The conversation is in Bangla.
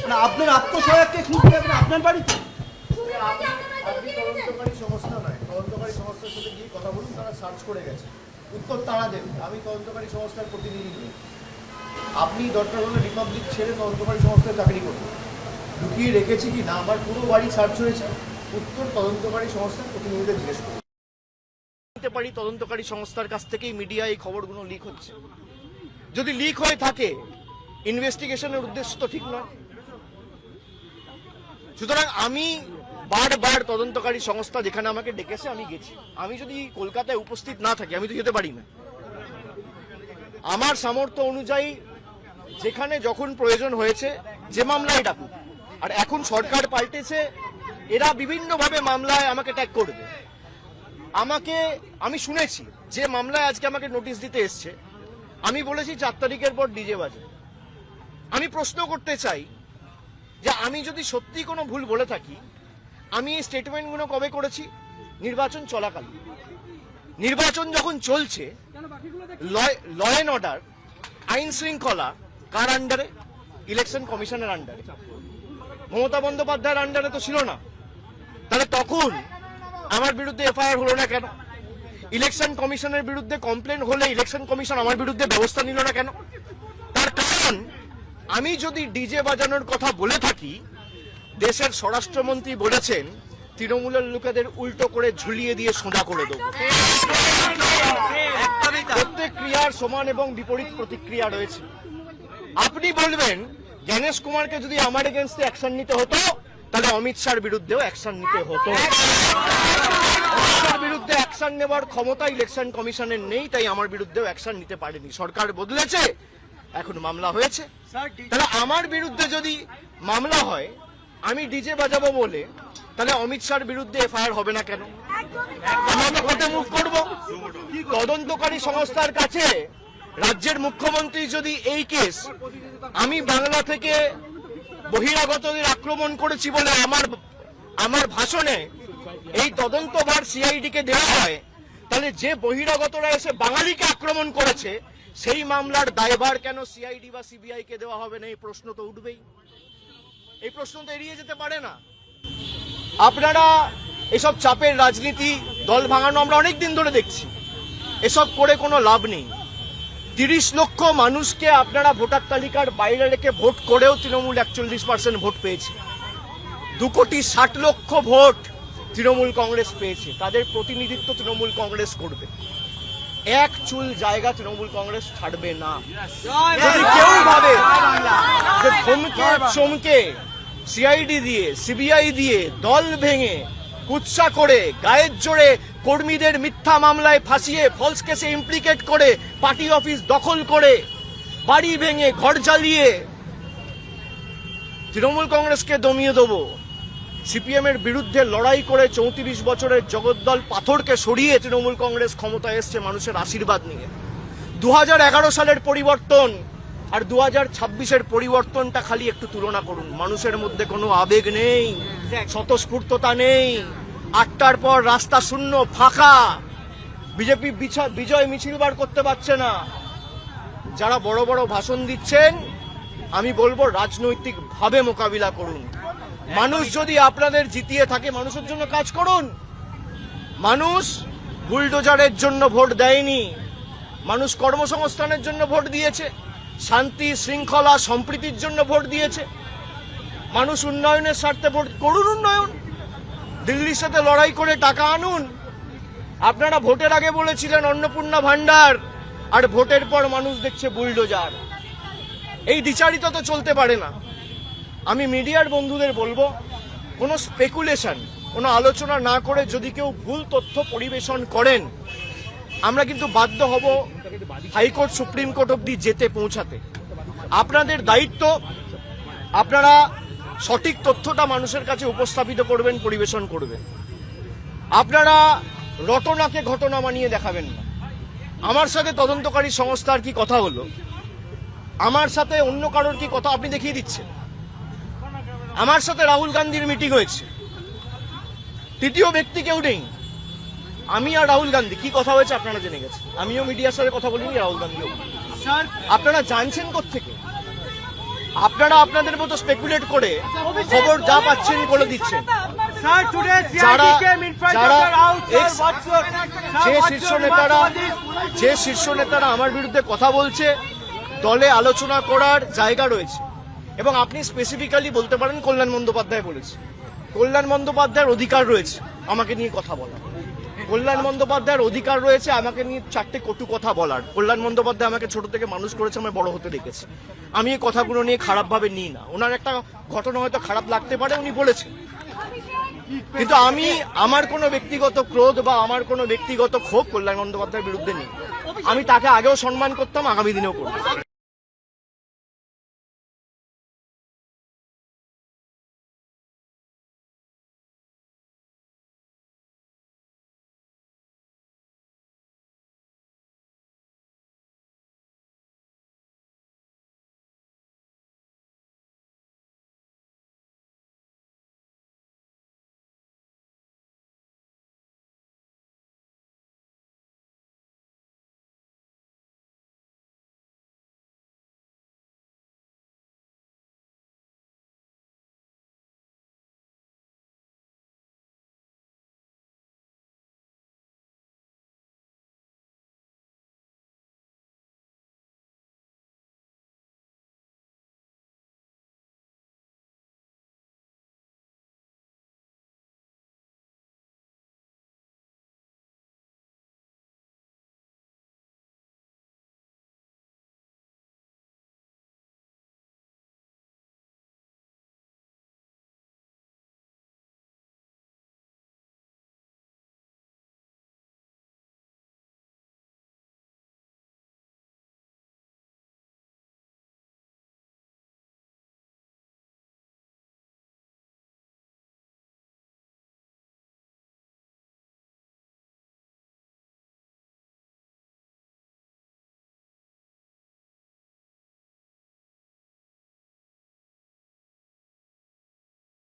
না আপনার আত্মসহায়ককে খুঁজতে যাবেন আপনার বাড়িতে? আপনি তদন্তকারী সংস্থা নয়, তদন্তকারী সংস্থার সাথে গিয়ে কথা বলুন, তারা সার্চ করে গেছে, উত্তর তারা দেবে। আমি তদন্তকারী সংস্থার প্রতিনিধি নই। আপনি দরকার হলে রিপাবলিক ছেড়ে তদন্তকারী সংস্থায় চাকরি করুন। লুকিয়ে রেখেছি কি না আমার পুরো বাড়ি সার্চ হয়েছে, উত্তর তদন্তকারী সংস্থার প্রতিনিধিদের জিজ্ঞেস করুন। পারি তদন্তকারী সংস্থার কাছ থেকেই মিডিয়া এই খবরগুলো লিক হচ্ছে। যদি লিক হয়ে থাকে ইনভেস্টিগেশনের উদ্দেশ্য তো ঠিক নয়। সুতরাং আমি বারবার তদন্তকারী সংস্থা যেখানে আমাকে ডেকেছে আমি গেছি। আমি যদি কলকাতায় উপস্থিত না থাকি আমি তো যেতে পারি না। আমার সামর্থ্য অনুযায়ী যেখানে যখন প্রয়োজন হয়েছে যে মামলায় ডাকুক। আর এখন সরকার পাল্টেছে, এরা বিভিন্নভাবে মামলায় আমাকে ট্যাগ করবে। আমি শুনেছি যে মামলায় আজকে আমাকে নোটিশ দিতে এসছে, আমি বলেছি 4 তারিখের পর ডিজে বাজে। আমি প্রশ্ন করতে চাই যে আমি যদি সত্যি কোনো ভুল বলে থাকি, আমি এই স্টেটমেন্টগুলো কবে করেছি? নির্বাচন চলাকালীন। নির্বাচন যখন চলছে, ল অ্যান্ড অর্ডার, আইন শৃঙ্খলা কার আন্ডারে? ইলেকশন কমিশনের আন্ডারে। মমতা বন্দ্যোপাধ্যায়ের আন্ডারে তো ছিল না। তাহলে তখন আমার বিরুদ্ধে এফআইআর হলো না কেন? ইলেকশন কমিশনের বিরুদ্ধে কমপ্লেন হলে ইলেকশন কমিশন আমার বিরুদ্ধে ব্যবস্থা নিল না কেন? তার কারণ আমি যদি ডিজে বাজানোর কথা বলে থাকি, দেশের স্বরাষ্ট্রমন্ত্রী বলেছেন তৃণমূলের লোকেদের উল্টো করে ঝুলিয়ে দিয়ে সোজা করে দেবো। প্রত্যেক ক্রিয়ার সমান এবং বিপরীত প্রতিক্রিয়া রয়েছে। আপনি বলবেন জ্ঞানেশ কুমারকে যদি আমার এগেনস্টে অ্যাকশন নিতে হতো, তাহলে অমিত শাহর বিরুদ্ধেও অ্যাকশন নিতে হতো। অমিত শাহর বিরুদ্ধে অ্যাকশন নেওয়ার ক্ষমতা ইলেকশন কমিশনের নেই, তাই আমার বিরুদ্ধেও অ্যাকশন নিতে পারেনি। সরকার বদলেছে, এখন মামলা হয়েছে। তাহলে আমার বিরুদ্ধে যদি মামলা হয়, আমি ডিজে বাজাবো বলে, তাহলে অমিত শাহর বিরুদ্ধে এফআইআর হবে না কেন? আমরা তো কোর্টে মুভ করবো। তদন্তকারী সংস্থার কাছে রাজ্যের মুখ্যমন্ত্রী যদি এই কেস আমি বাংলা থেকে বহিরাগতদের আক্রমণ করেছি বলে আমার ভাষণে এই তদন্তভার সিআইডি কে দেওয়া হয়, তাহলে যে বহিরাগতরা এসে বাঙালিকে আক্রমণ করেছে সেই মামলার দায়ভার কেন সিআইডি বা সিবিআই কে দেওয়া হবে না? এই প্রশ্ন তো উঠবেই। এই প্রশ্ন তো এড়িয়ে যেতে পারে না। আপনারা এসব চাপের রাজনীতি, দল ভাঙানো আমরা অনেকদিন ধরে দেখছি। এসব করে কোনো লাভ নেই। 30 লক্ষ মানুষকে আপনারা ভোটার তালিকার বাইরে রেখে ভোট করেও তৃণমূল 41% ভোট পেয়েছে। 2,60,00,000 ভোট তৃণমূল কংগ্রেস পেয়েছে। তাদের প্রতিনিধিত্ব তৃণমূল কংগ্রেস করবে। এক চুল জায়গা তৃণমূল কংগ্রেস ছাড়বে না। যদি কেউ ভাবে যে ধমকে চমকে সিআইডি দিয়ে, সিবিআই দিয়ে, দল ভেঙে, কুৎসা করে, গায়ের জোরে কর্মীদের মিথ্যা মামলায় ফাঁসিয়ে ফলস কেসে ইমপ্লিকেট করে, পার্টি অফিস দখল করে, বাড়ি ভেঙে, ঘর জ্বালিয়ে তৃণমূল কংগ্রেসকে দমিয়ে দেবো, সিপিএম এর বিরুদ্ধে লড়াই করে 34 বছরের জগদ্দল পাথরকে সরিয়ে তৃণমূল কংগ্রেস ক্ষমতায় এসছে মানুষের আশীর্বাদ নিয়ে। 2011 সালের পরিবর্তন আর 2026-এর পরিবর্তনটা খালি একটু তুলনা করুন। মানুষের মধ্যে কোনো আবেগ নেই, স্বতঃস্ফূর্ততা নেই। 8টার পর রাস্তা শূন্য, ফাঁকা। বিজেপি বিজয় মিছিল বার করতে পারছে না। যারা বড় বড় ভাষণ দিচ্ছেন, আমি বলবো রাজনৈতিকভাবে মোকাবিলা করুন। মানুষ যদি আপনাদের জিতিয়ে থাকে, মানুষের জন্য কাজ করুন। মানুষ বুলডোজারের জন্য ভোট দেয়নি, মানুষ কর্মসংস্থানের জন্য ভোট দিয়েছে, শান্তি শৃঙ্খলা সম্প্রীতির জন্য ভোট দিয়েছে। মানুষ উন্নয়নের স্বার্থে ভোট করুন। উন্নয়ন, দিল্লির সাথে লড়াই করে টাকা আনুন। আপনারা ভোটের আগে বলেছিলেন অন্নপূর্ণা ভান্ডার, আর ভোটের পর মানুষ দেখছে বুলডোজার। এই দ্বিচারিতা তো চলতে পারে না। আমি মিডিয়ার বন্ধুদের বলবো, কোনো স্পেকুলেশন, কোনো আলোচনা না করে যদি কেউ ভুল তথ্য পরিবেশন করেন, আমরা কিন্তু বাধ্য হব হাইকোর্ট, সুপ্রিম কোর্ট অব্দি যেতে পৌঁছাতে। আপনাদের দায়িত্ব, আপনারা সঠিক তথ্যটা মানুষের কাছে উপস্থাপিত করবেন, পরিবেশন করবেন। আপনারা রটনাকে ঘটনা বানিয়ে দেখাবেন না। আমার সাথে তদন্তকারী সংস্থার কি কথা হলো, আমার সাথে অন্য কারোর কি কথা আপনি দেখিয়ে দিচ্ছেন। আমার সাথে রাহুল গান্ধীর মিটিং হয়েছে, তৃতীয় ব্যক্তি কেউ নেই। আমি আর রাহুল গান্ধী কি কথা হয়েছে আপনারা জেনে গেছেন। আমিও মিডিয়ার সাথে কথা বলিনি, রাহুল গান্ধীও। আপনারা জানছেন কোত্থেকে? আপনারা আপনাদের মতো স্পেকুলেট করে খবর যা পাচ্ছেন বলে দিচ্ছেন। যারা যে শীর্ষ নেতারা আমার বিরুদ্ধে কথা বলছে, দলে আলোচনা করার জায়গা রয়েছে। এবং আপনি স্পেসিফিক্যালি বলতে পারেন কল্যাণ বন্দ্যোপাধ্যায় বলেছে। কল্যাণ বন্দ্যোপাধ্যায়ের অধিকার রয়েছে আমাকে নিয়ে কথা বলার। কল্যাণ বন্দ্যোপাধ্যায়ের অধিকার রয়েছে আমাকে নিয়ে 4টে কটু কথা বলার। কল্যাণ বন্দ্যোপাধ্যায় আমাকে ছোট থেকে মানুষ করেছে, আমি বড় হতে দেখেছি। আমি এই কথাগুলো নিয়ে খারাপভাবে নিই না। ওনার একটা ঘটনা হয়তো খারাপ লাগতে পারে, উনি বলেছেন, কিন্তু আমি আমার কোনো ব্যক্তিগত ক্রোধ বা আমার কোনো ব্যক্তিগত ক্ষোভ কল্যাণ বন্দ্যোপাধ্যায়ের বিরুদ্ধে নেই। আমি তাকে আগেও সম্মান করতাম, আগামী দিনেও করব।